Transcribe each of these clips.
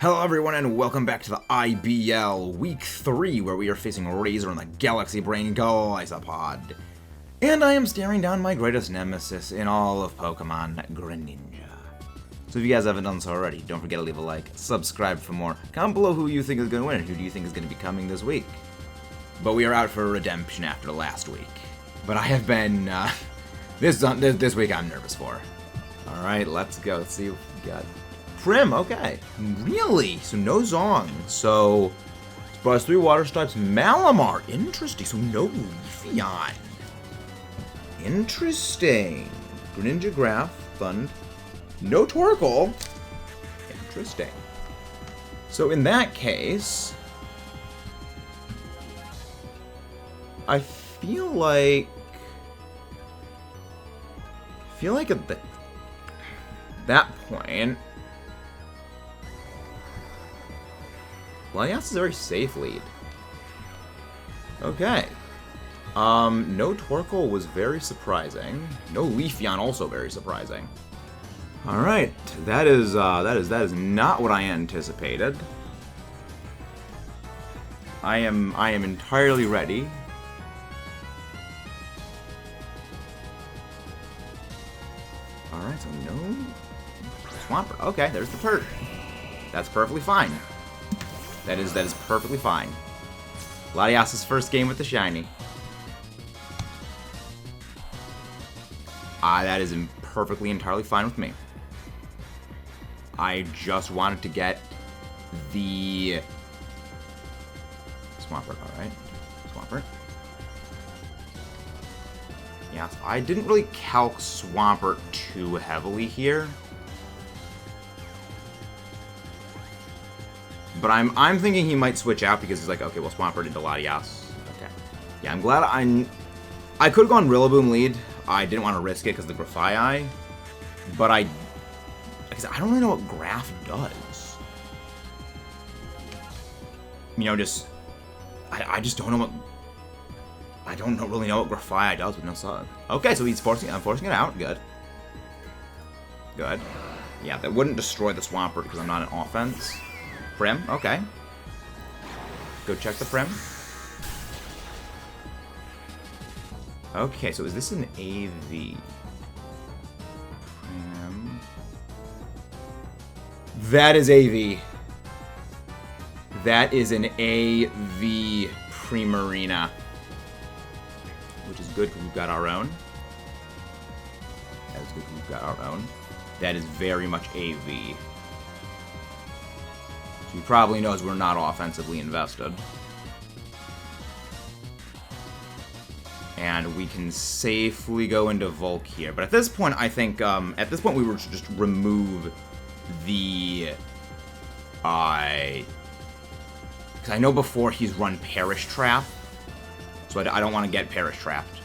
Hello everyone and welcome back to the IBL Week 3 where we are facing Razor and the Galaxy Brain Godzilla. And I am staring down my greatest nemesis in all of Pokemon, Greninja. So if you guys haven't done so already, don't forget to leave a like, subscribe for more, comment below who you think is going to win and who do you think is going to be coming this week. But we are out for redemption after last week. But I have been, this week I'm nervous for. Alright, let's go, let's see what we got. Prim, okay. Really? So no Zong. So, plus 3 water types. Malamar. Interesting. So no Leafeon. Interesting. Greninja Graph. Thund. No Torkoal. Interesting. So in that case, I feel like at that point, Latias is a very safe lead. Okay. No Torkoal was very surprising. No Leafeon also very surprising. Alright, that is not what I anticipated. I am entirely ready. Alright, so no Swampert. Okay, there's the Pert. That's perfectly fine. That is perfectly fine. Latias' first game with the shiny. That is perfectly entirely fine with me. I just wanted to get the Swampert, alright. Swampert. Yeah, so I didn't really calc Swampert too heavily here. But I'm thinking he might switch out because he's like, okay, well, Swampert into Latias. Okay. Yeah, I'm glad I could have gone Rillaboom lead. I didn't want to risk it because of the Grafaiai. But I don't really know what Graph does. You know, I just don't know what... I don't really know what Grafaiai does with no Sun. Okay, so I'm forcing it out. Good. Good. Yeah, that wouldn't destroy the Swampert because I'm not an offense. Prim, okay. Go check the Prim. Okay, so is this an AV? Prim. That is AV. That is an AV Primarina. Which is good because we've got our own. That is good because we've got our own. That is very much AV. He probably knows we're not offensively invested. And we can safely go into Volk here. But at this point, I think, at this point we were to just remove the... Because I know before he's run Perish Trap. So I don't want to get Perish Trapped.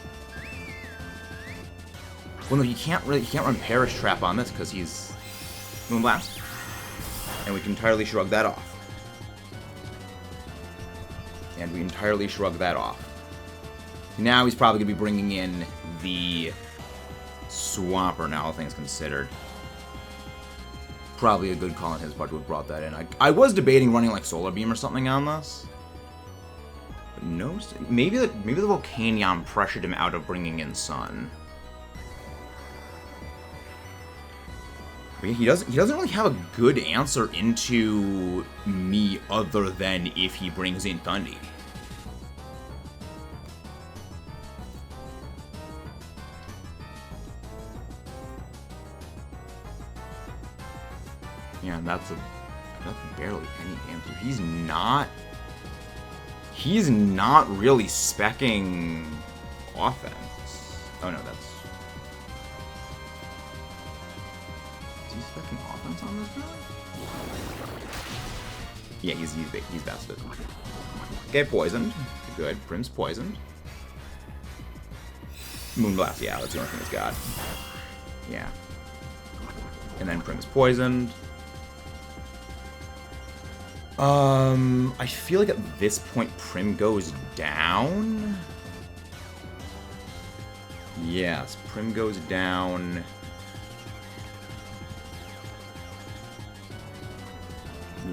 Well, no, he can't run Perish Trap on this because he's Moonblast. And we can entirely shrug that off. And we entirely shrug that off. Now he's probably going to be bringing in the Swampert, now all things considered. Probably a good call on his part to have brought that in. I was debating running like Solar Beam or something on this. But no, maybe the Volcanion pressured him out of bringing in Sun. He doesn't really have a good answer into me other than if he brings in Thundy. Yeah, that's barely any answer. He's not really speccing offense. Oh no, that's... Is he speccing offense on this guy? Yeah, he's bested. Okay, poisoned. Good. Prim's poisoned. Moonblast, yeah, that's the only thing he's got. Yeah. And then Prim is poisoned. I feel like at this point Prim goes down. Yes, Prim goes down.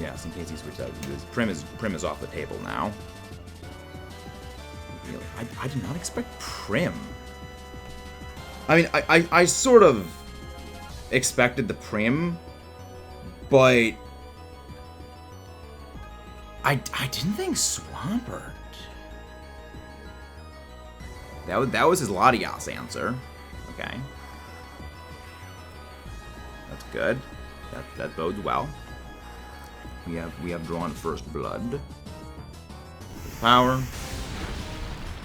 Yes, in case he switched out. Prim is off the table now. Really? I did not expect Prim. I mean, I sort of expected the Prim, but I didn't think Swampert. That was his Latias answer. Okay. That's good. That bodes well. We have drawn first blood. Power.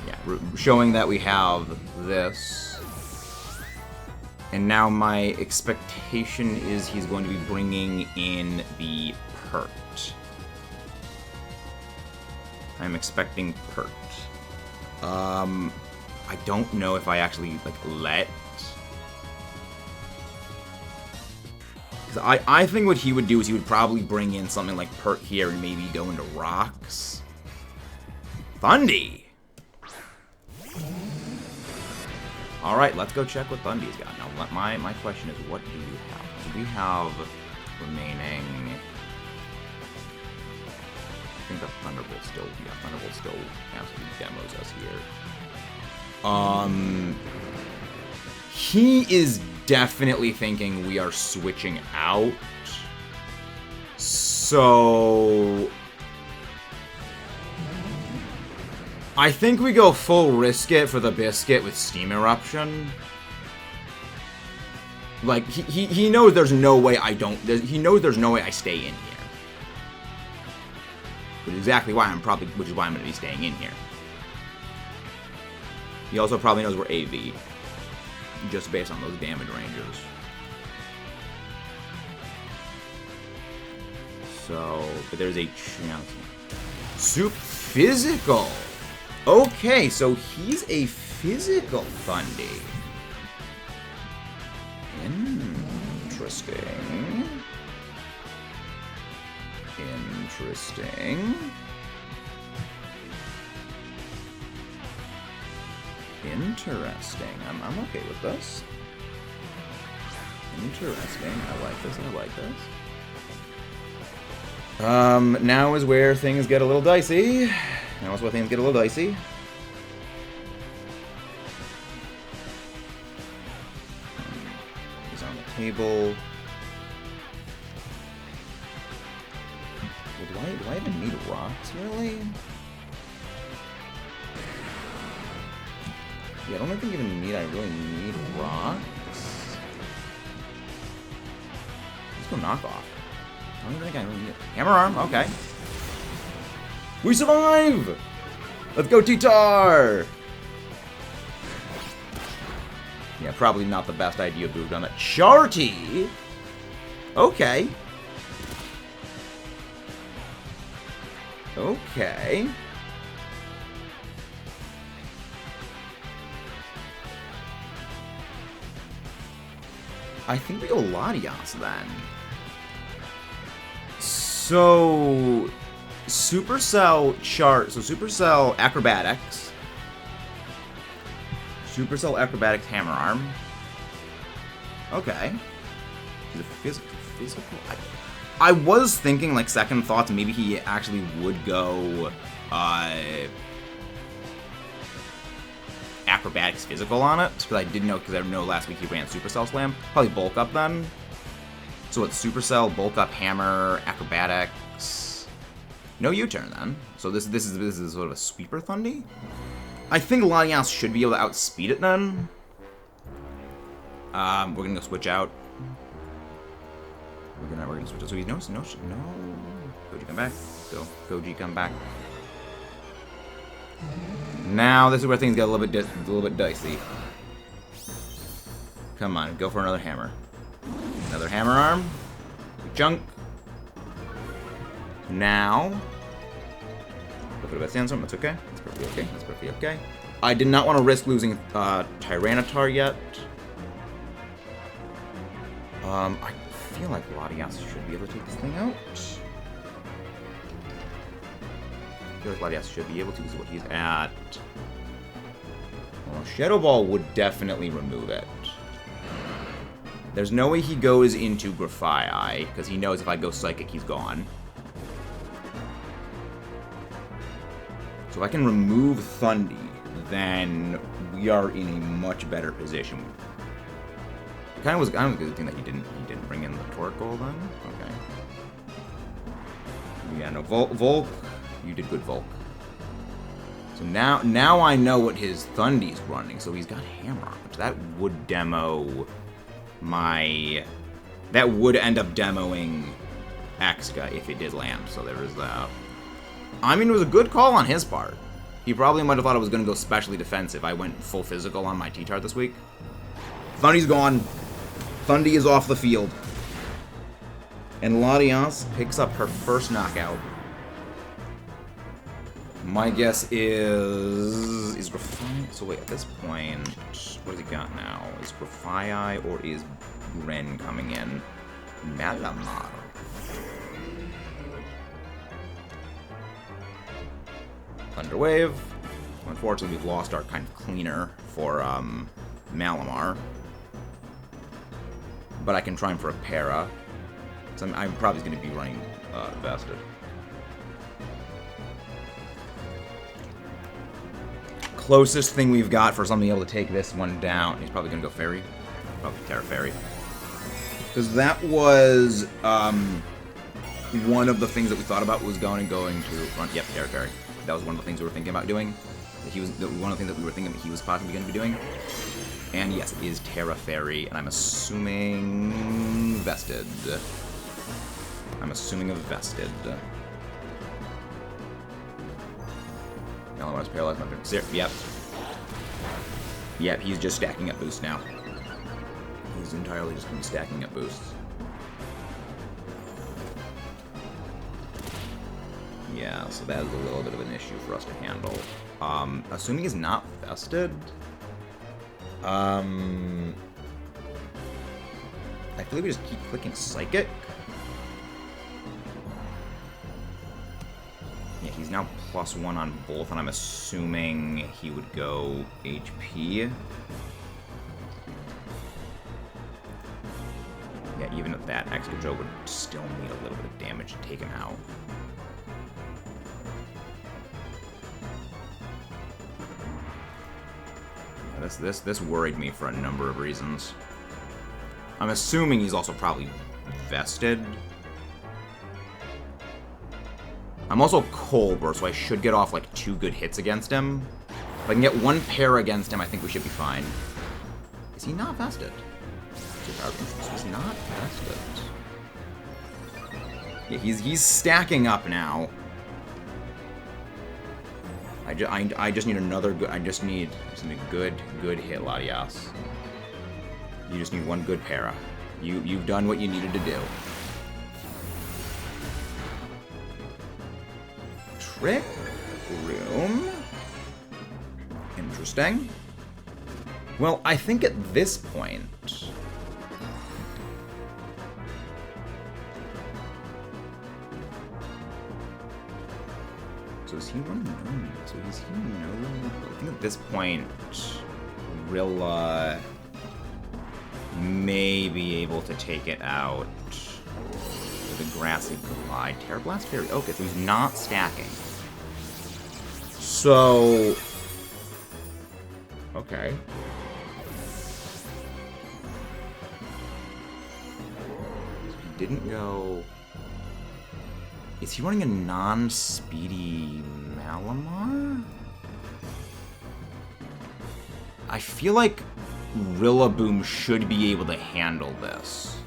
Yeah, showing that we have this. And now my expectation is he's going to be bringing in the Pert. I'm expecting Pert. I don't know if I actually, like, let... I think what he would do is he would probably bring in something like Pert here and maybe go into Rocks. Thundy! Alright, let's go check what Thundy's got. Now, my question is, what do you have? Do we have remaining... I think the Thunderbolt still... Yeah, Thunderbolt still absolutely demos us here. He is definitely thinking we are switching out. So... I think we go full risk it for the biscuit with Steam Eruption. Like, he knows there's no way I don't... He knows there's no way I stay in here. Which is exactly why which is why I'm going to be staying in here. He also probably knows we're AV. Just based on those damage ranges. So, but there's a chance. Soup Physical! Okay, so he's a physical Thundy. Interesting. Interesting. Interesting. I'm okay with this. Interesting. I like this. I like this. Now is where things get a little dicey. Now is where things get a little dicey. He's on the table. Well, do I even need Rocks, really? Yeah, I don't think I really need Rocks. Let's go Knockoff. I don't even think I really need it. Hammer Arm, okay. We survive! Let's go, T-Tar! Yeah, probably not the best idea to have done that. Charty! Okay. Okay. I think we go Latias then. So... Supercell chart. So Supercell Acrobatics. Supercell Acrobatics Hammer Arm. Okay. He's a physical. I was thinking, like, second thoughts, maybe he actually would go Acrobatics Physical on it, because I know last week he ran Supercell Slam. Probably bulk up then. So it's Supercell, bulk up, Hammer, Acrobatics. No U-turn then. So this is sort of a sweeper Thundy. I think Latias should be able to outspeed it then. We're gonna go switch out. We're gonna switch out. So he's no. Goji, come back. Goji, come back. Now this is where things get a little bit dicey. Come on, go for another hammer. Another Hammer Arm. Junk. Now, go for the best Sandstorm. That's okay. That's perfectly okay. That's perfectly okay. I did not want to risk losing Tyranitar yet. I feel like Latias should be able to take this thing out. I feel like Latias should be able to, because what he's at. Well, Shadow Ball would definitely remove it. There's no way he goes into Grafai, because he knows if I go Psychic, he's gone. So if I can remove Thundy, then we are in a much better position. It kind of was a good thing that he didn't bring in the Torkoal then. Okay. Yeah, no, Volk, you did good, Volk. So now I know what his Thundy's running. So he's got Hammer, which that would demo my. That would end up demoing Exca if it did land. So there is that. I mean, it was a good call on his part. He probably might have thought I was going to go specially defensive. I went full physical on my T-Chart this week. Thundy's gone. Thundy is off the field. And Latias picks up her first knockout. My guess is Grafai. So wait, at this point, what has he got now? Is Grafai or is Ren coming in? Malamar. Thunderwave. Unfortunately, we've lost our kind of cleaner for Malamar. But I can try him for a para. So I'm probably going to be running Vested. Closest thing we've got for something able to take this one down. He's probably going to go Fairy. Probably Terra Fairy. Because that was one of the things that we thought about was going to run. Yep, Terra Fairy. That was one of the things we were thinking about doing. One of the things that we were thinking that he was possibly going to be doing. And yes, it is Terra Fairy, and I'm assuming Vested. I'm assuming a Vested. Malamar's paralyzed. Yep. Yep, he's just stacking up boosts now. He's entirely just going to be stacking up boosts. Yeah, so that is a little bit of an issue for us to handle. Assuming he's not vested. I believe we just keep clicking Psychic. Yeah, he's now +1 on both, and I'm assuming he would go HP. Yeah, even at that, Excadrill would still need a little bit of damage to take him out. This worried me for a number of reasons. I'm assuming he's also probably vested. I'm also Colbur, so I should get off like 2 good hits against him. If I can get 1 pair against him, I think we should be fine. Is he not vested? He's not vested. Yeah, he's stacking up now. I just need another good. I just need a good hit, Latias. You just need 1 good para. You've done what you needed to do. Trick Room. Interesting. Well, I think at this point. So is he running no? So is he no? I think at this point, Rilla may be able to take it out with a Grassy Glide. Terra Blast Fairy. Okay, so he's not stacking. So, okay. He didn't go. Is he running a non-speedy Malamar? I feel like Rillaboom should be able to handle this.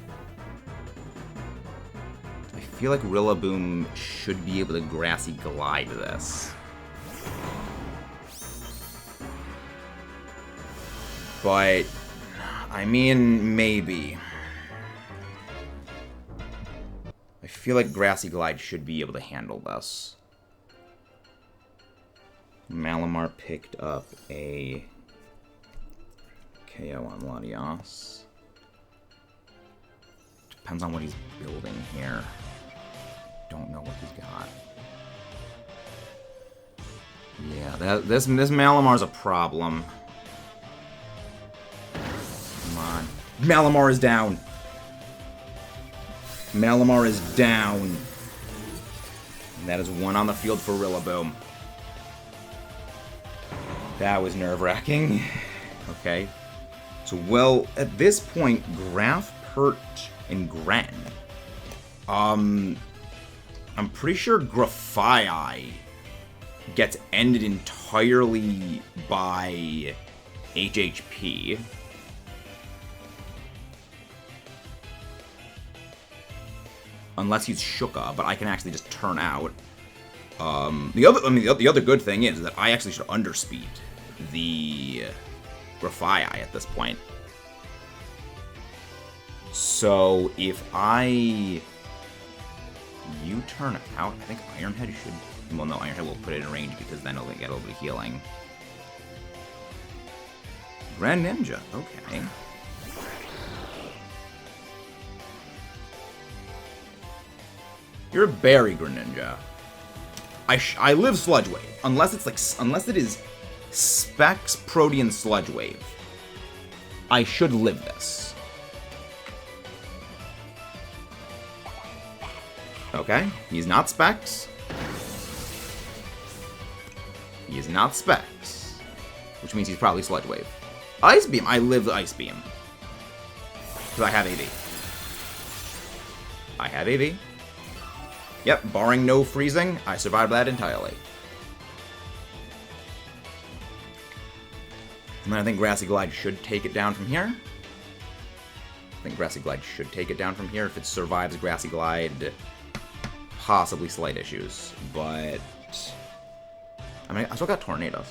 I feel like Rillaboom should be able to Grassy Glide this. But, I mean, maybe. I feel like Grassy Glide should be able to handle this. Malamar picked up a KO on Latias. Depends on what he's building here. Don't know what he's got. Yeah, this Malamar's a problem. Come on. Malamar is down. Malamar is down. And that is 1 on the field for Rillaboom. That was nerve-wracking. Okay. So, well, at this point, Graf, Pert, and Gren. I'm pretty sure Grafii gets ended entirely by HHP. Unless he's Shuka, but I can actually just turn out. The other good thing is that I actually should underspeed the Grafii at this point. So if I U-turn out, I think Ironhead should. Well, no, Ironhead will put it in range because then it'll get a little bit of healing. Greninja, okay. You're a berry Greninja. I live Sludge Wave unless it is Specs Protean Sludge Wave. I should live this. Okay, he's not Specs. He is not Specs, which means he's probably Sludge Wave. Ice Beam, I live the Ice Beam because I have AV. I have AV. Yep, barring no freezing, I survived that entirely. And then I think Grassy Glide should take it down from here. I think Grassy Glide should take it down from here. If it survives Grassy Glide, possibly slight issues. But, I mean, I still got Tornadoes.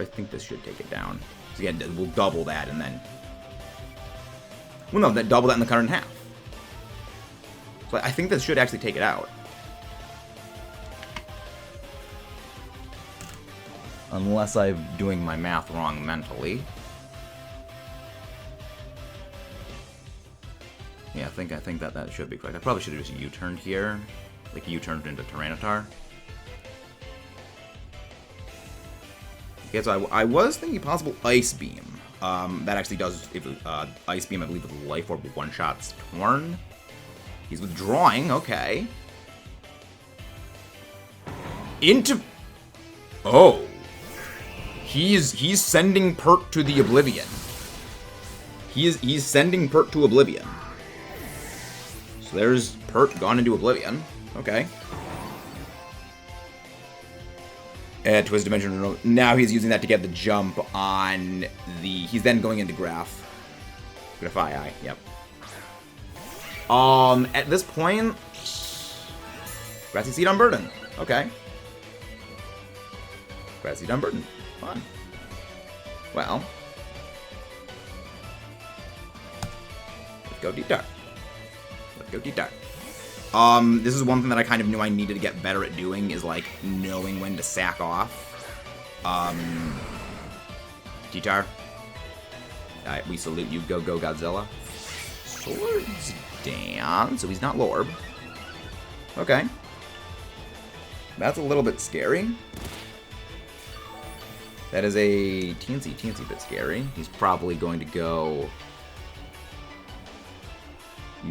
I think this should take it down. So again, we'll double that and then... Well, no, that double that in the current half. So I think this should actually take it out. Unless I'm doing my math wrong mentally. Yeah, I think that should be correct. I probably should have just U-turned here. Like U-turned into Tyranitar. Okay, so I was thinking possible Ice Beam. That actually does, if Ice Beam, I believe, with Life Orb one-shots Torn. He's withdrawing, okay. Into... Oh. He's sending Pert to the Oblivion. He's sending Pert to Oblivion. So there's Pert gone into Oblivion. Okay. Twist Dimension. Now he's using that to get the jump on the... He's then going into Graf. Grafii, yep. At this point... Grassy Seed Unburden. Okay. Grassy Seed Unburden. Fun. Well. Let's go Deep Dark. Let's go Deep Dark. This is one thing that I kind of knew I needed to get better at doing, is, like, knowing when to sack off. T-Tar. Alright, we salute you, go Godzilla. Swords down, so he's not Lorb. Okay. That's a little bit scary. That is a teensy bit scary. He's probably going to go...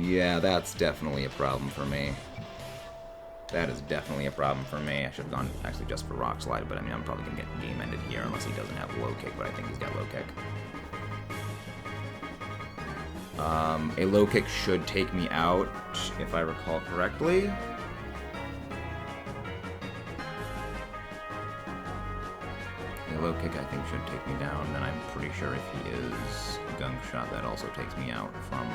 Yeah, that's definitely a problem for me. That is definitely a problem for me. I should have gone actually just for Rock Slide, but I mean, I'm probably going to get game ended here unless he doesn't have Low Kick, but I think he's got Low Kick. A Low Kick should take me out, if I recall correctly. A Low Kick, I think, should take me down, and I'm pretty sure if he is Gunk Shot, that also takes me out from,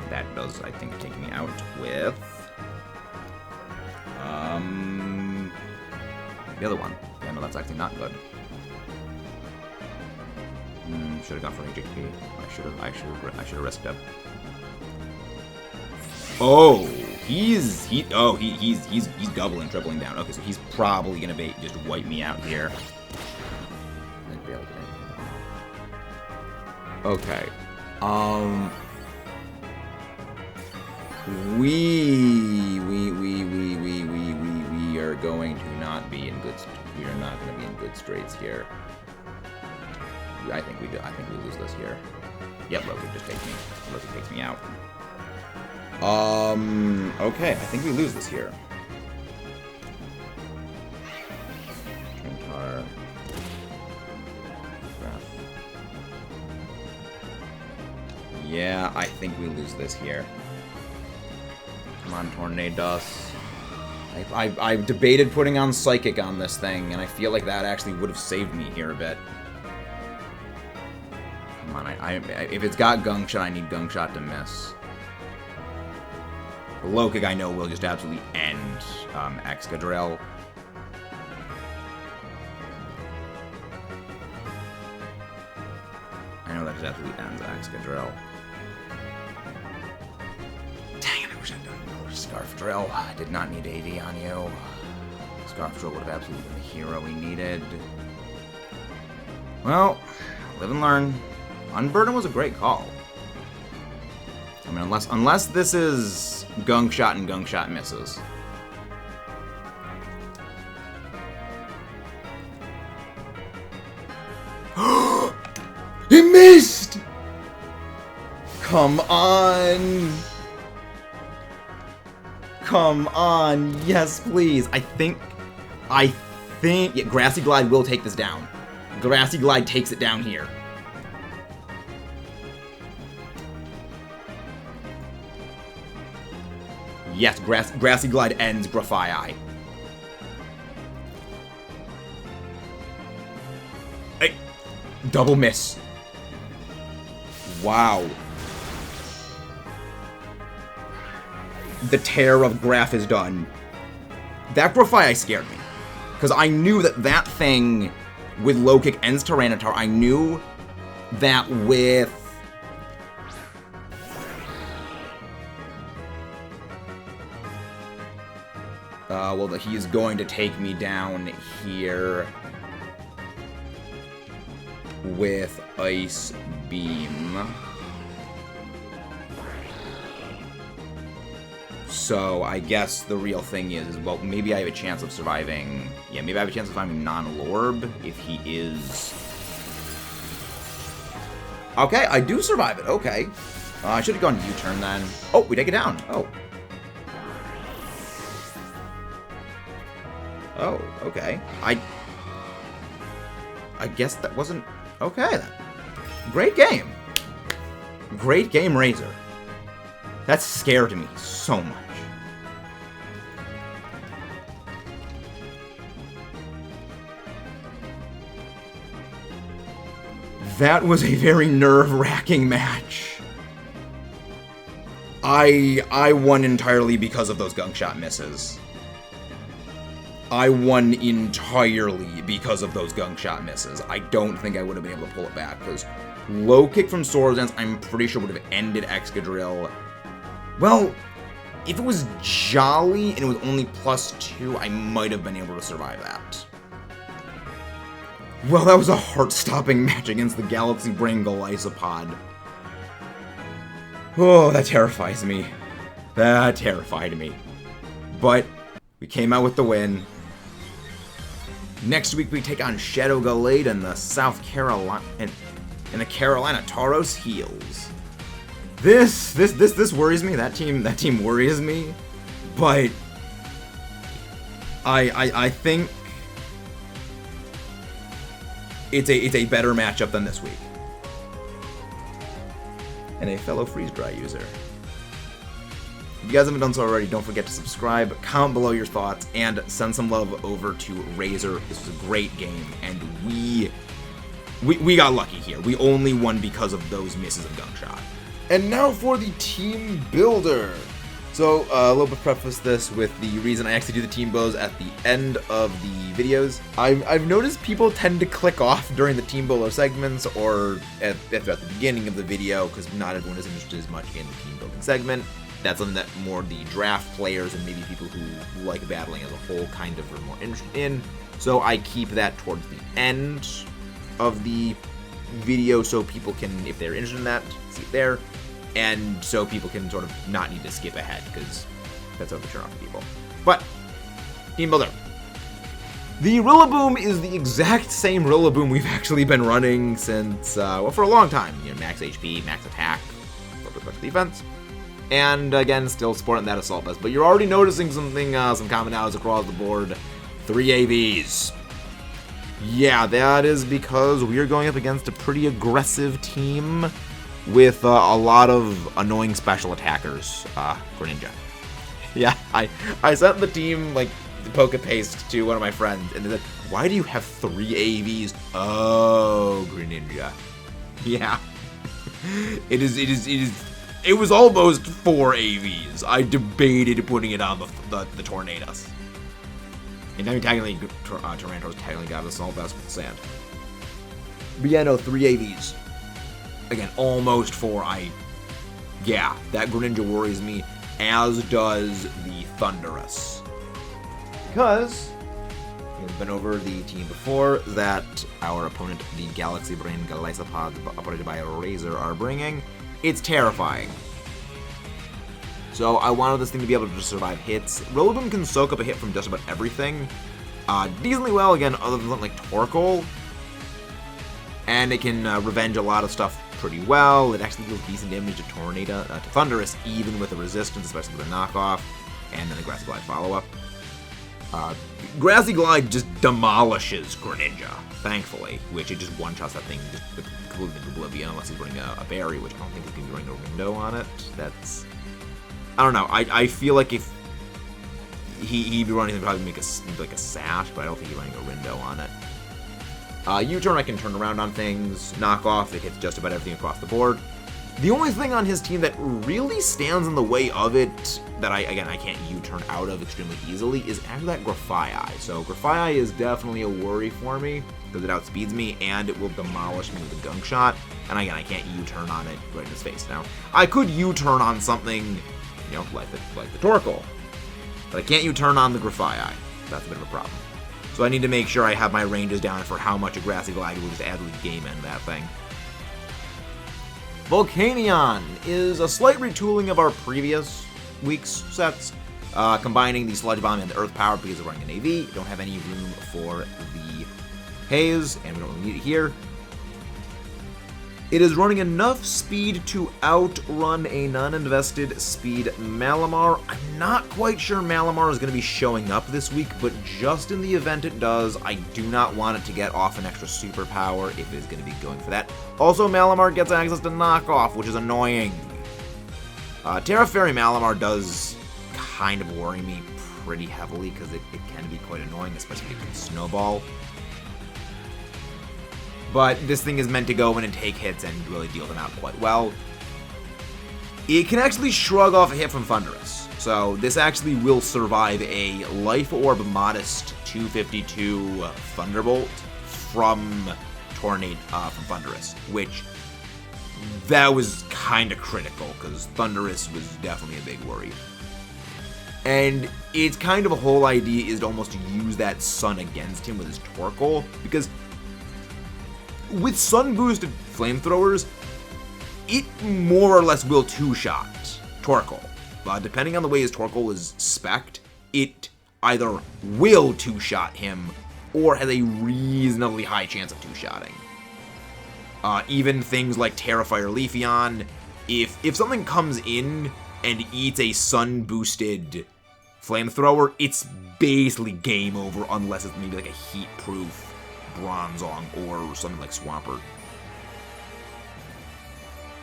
that does, I think, take me out with, the other one. Yeah, no, that's actually not good. Should have gone for HHP. I should have risked it. Oh, he's doubling, tripling down. Okay, so he's probably gonna just wipe me out here. Okay. We are going to not be in good. We are not going to be in good straits here. I think we do. I think we lose this here. Yep, Loki just takes me. Loki takes me out. Okay, I think we lose this here. Yeah, I think we lose this here. Come on, Tornadoes. I debated putting on Psychic on this thing, and I feel like that actually would have saved me here a bit. Come on, if it's got Gunk Shot, I need Gunk Shot to miss. The Low Kick I know will just absolutely end Excadrill. I know that just absolutely ends Excadrill. Dang it, I wish I'd done another Scarf Drill. I did not need AV on you. Scarf Drill would have absolutely been the hero we needed. Well, live and learn. Unburden was a great call. I mean, unless this is Gunk Shot and Gunk Shot misses. He missed! Come on! Come on! Yes, please! I think... Yeah, Grassy Glide will take this down. Grassy Glide takes it down here. Yes, Grassy Glide ends Grafaiai. Hey, double miss. Wow. The tear of Graph is done. That Grafaiai scared me. Because I knew that that thing with Low Kick ends Tyranitar. I knew that with... well, that he is going to take me down here with Ice Beam. So I guess the real thing is, well, maybe I have a chance of surviving. Yeah, maybe I have a chance of surviving non-Lorb if he is... Okay, I do survive it. Okay. I should have gone U-turn then. Oh, we take it down. Oh. Oh, okay. I guess that wasn't... Okay, then. Great game. Great game, Razor. That scared me so much. That was a very nerve-wracking match. I won entirely because of those Gunk Shot misses. I won entirely because of those Gunk Shot misses. I don't think I would have been able to pull it back, because Low Kick from Swords Dance, I'm pretty sure would have ended Excadrill. Well, if it was Jolly and it was only +2, I might have been able to survive that. Well, that was a heart-stopping match against the Galaxy Brain Golisopod. Oh, that terrifies me. That terrified me. But we came out with the win. Next week we take on Shadow Gallade and the South Carolina and the Carolina Tauros Heels. This worries me. That team worries me. But I think it's a better matchup than this week. And a fellow freeze-dry user. If you guys haven't done so already, don't forget to subscribe, comment below your thoughts, and send some love over to Razor. This was a great game, and we got lucky here. We only won because of those misses of Gunk Shot. And now for the team builder. So, a little bit preface this with the reason I actually do the team builds at the end of the videos. I've noticed people tend to click off during the team builder segments or at the beginning of the video because not everyone is interested as much in the team building segment. That's something that more the draft players and maybe people who like battling as a whole kind of are more interested in. So I keep that towards the end of the video so people can, if they're interested in that, see it there. And so people can sort of not need to skip ahead, because that's how to turn off people. But, team builder. The Rillaboom is the exact same Rillaboom we've actually been running since, well, for a long time. You know, max HP, max attack, a little bit of defense. And again, still sporting that Assault Vest. But you're already noticing something, some commonalities across the board. 3 AVs. Yeah, that is because we are going up against a pretty aggressive team with a lot of annoying special attackers. Greninja. Yeah, I sent the team, like, the Poke Paste to one of my friends, and they said, why do you have 3 AVs? Oh, Greninja. Yeah. It was almost 4 AVs. I debated putting it on the Tornadoes. And I mean, technically, Tyrannosaurus technically got Assault Vest with sand. But yeah, no, 3 AVs. Again, almost 4. Yeah, that Greninja worries me, as does the Thundurus. Because we've been over the team before that our opponent, the Galaxy Brain Golisopod, operated by a Razor, are bringing. It's terrifying. So I wanted this thing to be able to just survive hits. Rillaboom can soak up a hit from just about everything. Decently well, again, other than something like Torkoal. And it can revenge a lot of stuff pretty well. It actually deals decent damage to Thundurus, even with the resistance, especially with a knockoff. And then the Grassy Glide follow-up. Grassy Glide just demolishes Greninja, thankfully, which it just one-shots that thing just completely into oblivion unless he's running a berry, which I don't think he's going to be running a window on it. That's... I don't know. I feel like if he'd be running, he'd probably make a sash, but I don't think he's running a window on it. U-turn, I can turn around on things. Knock off, it hits just about everything across the board. The only thing on his team that really stands in the way of it, that I can't U-turn out of extremely easily, is actually that Grafaiai. So Grafaiai is definitely a worry for me, because it outspeeds me, and it will demolish me with a gunk shot. And again, I can't U-turn on it right in his face. Now, I could U-turn on something, you know, like the Torkoal, but I can't U-turn on the Grafaiai. That's a bit of a problem. So I need to make sure I have my ranges down for how much a Grassy Glide will just absolutely game end that thing. Volcanion is a slight retooling of our previous week's sets, combining the Sludge Bomb and the Earth Power because we're running an AV. Don't have any room for the Haze, and we don't really need it here. It is running enough speed to outrun a non-invested speed Malamar. I'm not quite sure Malamar is going to be showing up this week, but just in the event it does, I do not want it to get off an extra superpower if it is going to be going for that. Also, Malamar gets access to knockoff, which is annoying. Terra Fairy Malamar does kind of worry me pretty heavily because it can be quite annoying, especially if it can snowball. But this thing is meant to go in and take hits and really deal them out quite well. It can actually shrug off a hit from Thundurus. So this actually will survive a Life Orb modest 252 Thunderbolt from Thundurus, which that was kind of critical because Thundurus was definitely a big worry. And it's kind of a whole idea is to almost use that Sun against him with his Torkoal, because with Sun-boosted flamethrowers, it more or less will two-shot Torkoal. Depending on the way his Torkoal is spec'd, it either will two-shot him or has a reasonably high chance of two-shotting. Even things like Terrafire Leafeon, if something comes in and eats a Sun-boosted flamethrower, it's basically game over unless it's maybe like a heat-proof Bronzong or something like Swampert.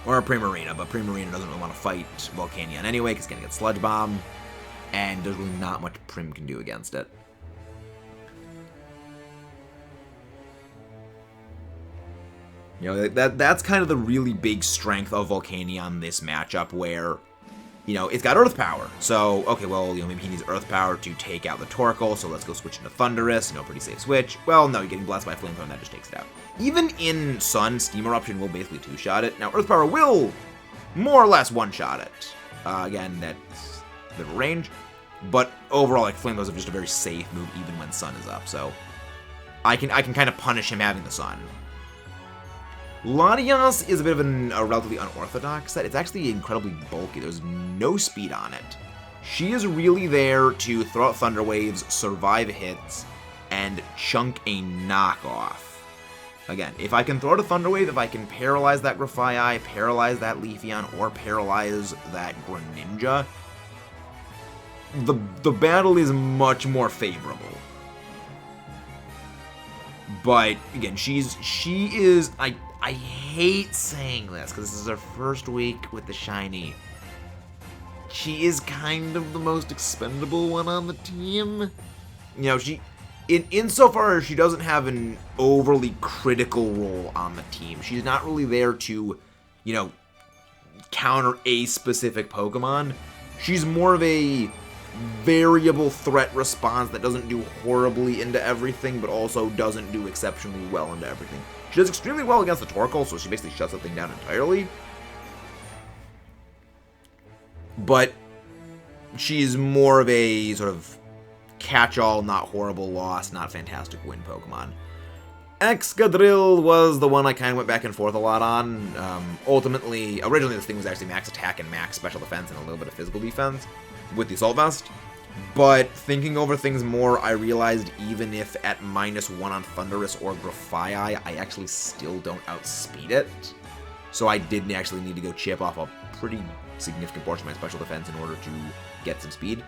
Or a Primarina, but Primarina doesn't really want to fight Volcanion anyway because it's going to get Sludge Bomb, and there's really not much Prim can do against it. You know, that's kind of the really big strength of Volcanion this matchup, where, you know, it's got Earth Power. So, okay, well, you know, maybe he needs Earth Power to take out the Torkoal, so let's go switch into Thundurus. You know, pretty safe switch. Well, no, you're getting blessed by Flamethrower, and that just takes it out. Even in Sun, Steam Eruption will basically two-shot it. Now, Earth Power will more or less one-shot it. Again, that's a bit of a range. But overall, like, Flamethrowers are just a very safe move even when Sun is up. So, I can kind of punish him having the Sun. Latias is a bit of a relatively unorthodox set. It's actually incredibly bulky. There's no speed on it. She is really there to throw out Thunder Waves, survive hits, and chunk a knockoff. Again, if I can throw the Thunder Wave, if I can paralyze that Grafaiai, paralyze that Leafeon, or paralyze that Greninja, the battle is much more favorable. But again, she is. I hate saying this because this is her first week with the shiny. She is kind of the most expendable one on the team. You know, insofar as she doesn't have an overly critical role on the team. She's not really there to, you know, counter a specific Pokemon. She's more of a variable threat response that doesn't do horribly into everything, but also doesn't do exceptionally well into everything. She does extremely well against the Torkoal, so she basically shuts that thing down entirely. But she's more of a sort of catch-all, not horrible loss, not fantastic win Pokemon. Excadrill was the one I kind of went back and forth a lot on. Ultimately, originally this thing was actually max attack and max special defense and a little bit of physical defense with the Assault Vest. But thinking over things more, I realized even if at -1 on Thundurus or Grafaiai, I actually still don't outspeed it. So I did actually need to go chip off a pretty significant portion of my special defense in order to get some speed.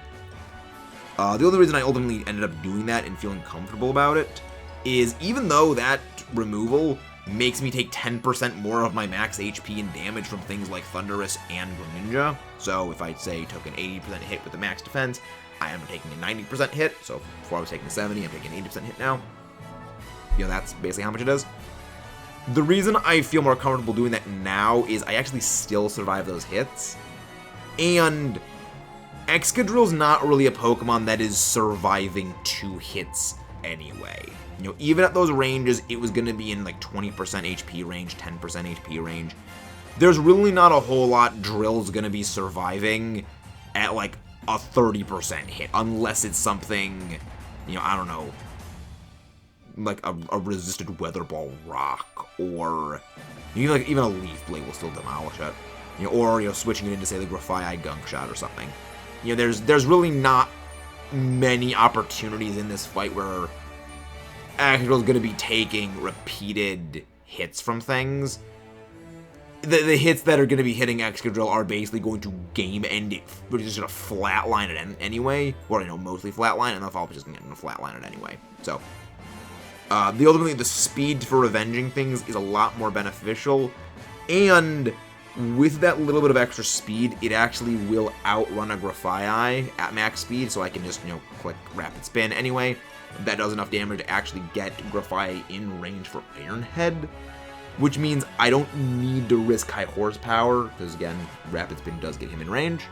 The only reason I ultimately ended up doing that and feeling comfortable about it is even though that removal makes me take 10% more of my max HP and damage from things like Thundurus and Greninja. So if I say took an 80% hit with the max defense, I am taking a 90% hit. So before I was taking 70, I'm taking an 80% hit now. You know, that's basically how much it is. The reason I feel more comfortable doing that now is I actually still survive those hits. And Excadrill's not really a Pokemon that is surviving 2 hits anyway. You know, even at those ranges, it was going to be in like 20% HP range, 10% HP range. There's really not a whole lot Drill's going to be surviving at like a 30% hit, unless it's something, you know, I don't know, like a resisted Weather Ball Rock, or even a Leaf Blade will still demolish it. You know, or, you know, switching it into, say, the Grafaiai Gunk Shot or something. You know, there's really not many opportunities in this fight where Excadrill's going to be taking repeated hits from things. The hits that are going to be hitting Excadrill are basically going to game end it. We're just going to flatline it anyway. Or, you know, mostly flatline, and the follow-up is just going to flatline it anyway. So, ultimately, the speed for revenging things is a lot more beneficial. And with that little bit of extra speed, it actually will outrun a Grafaiai at max speed, so I can just, you know, click Rapid Spin anyway. That does enough damage to actually get Grafaiai in range for Iron Head, which means I don't need to risk high horsepower, because again, Rapid Spin does get him in range,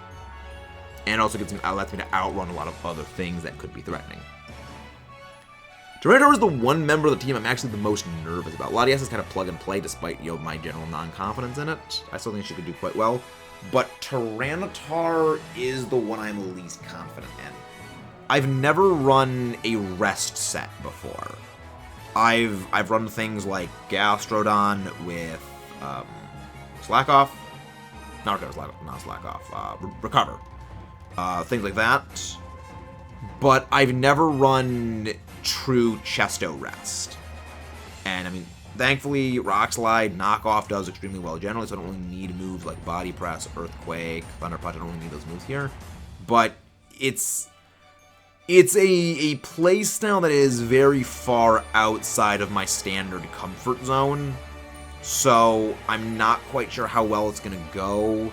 and also lets me to outrun a lot of other things that could be threatening. Tyranitar is the one member of the team I'm actually the most nervous about. Latias is kind of plug and play despite, you know, my general non-confidence in it. I still think she could do quite well. But Tyranitar is the one I'm least confident in. I've never run a rest set before. I've run things like Gastrodon with Slack Off. Not Slack Off. Recover. Things like that. But I've never run true Chesto Rest. And I mean, thankfully, Rock Slide, Knockoff does extremely well generally, so I don't really need moves like Body Press, Earthquake, Thunder Punch. I don't really need those moves here. But it's a play style that is very far outside of my standard comfort zone. So I'm not quite sure how well it's going to go.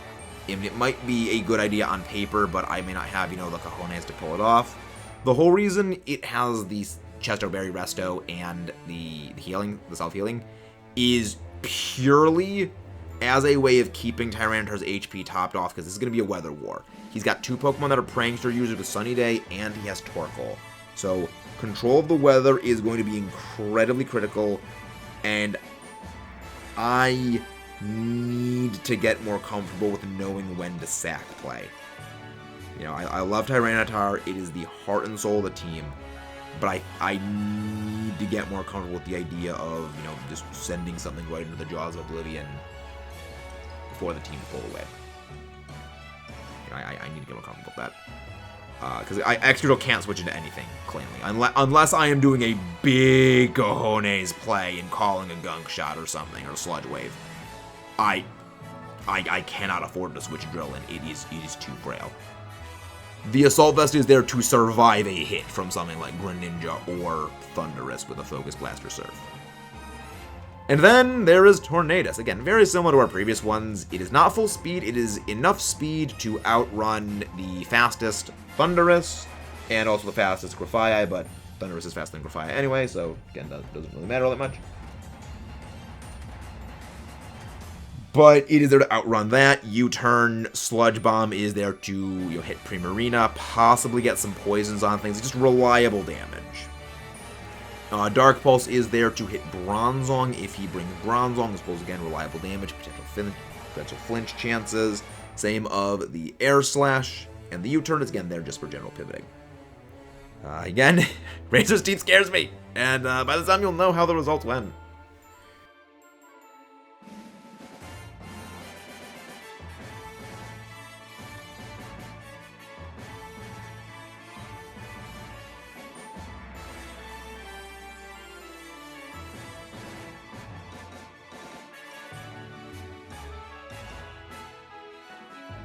And it might be a good idea on paper, but I may not have, you know, the cojones to pull it off. The whole reason it has the Chesto Berry Resto and the self-healing is purely as a way of keeping Tyranitar's HP topped off, because this is going to be a weather war. He's got 2 Pokemon that are Prankster users with Sunny Day, and he has Torkoal. So control of the weather is going to be incredibly critical, and I need to get more comfortable with knowing when to sack play. You know, I love Tyranitar. It is the heart and soul of the team. But I need to get more comfortable with the idea of, you know, just sending something right into the jaws of Oblivion for the team to pull away. You know, I need to get more comfortable with that. Because Extra can't switch into anything, cleanly. Unless I am doing a big cojones play and calling a gunk shot or something, or a sludge wave. I cannot afford to switch drill, and it is too frail. The Assault Vest is there to survive a hit from something like Greninja or Thunderous with a Focus Blast or Surf. And then there is Tornadus. Again, very similar to our previous ones. It is not full speed. It is enough speed to outrun the fastest Thunderous and also the fastest Grafaiai, but Thunderous is faster than Grafaiai anyway, so again, that doesn't really matter all that much. But it is there to outrun that. U-turn, Sludge Bomb is there to hit Primarina, possibly get some poisons on things. It's just reliable damage. Dark Pulse is there to hit Bronzong if he brings Bronzong. This pulls again reliable damage, potential flinch chances. Same of the Air Slash, and the U-turn is again there just for general pivoting. Again, Razor's Teeth scares me, and by the time you'll know how the results went.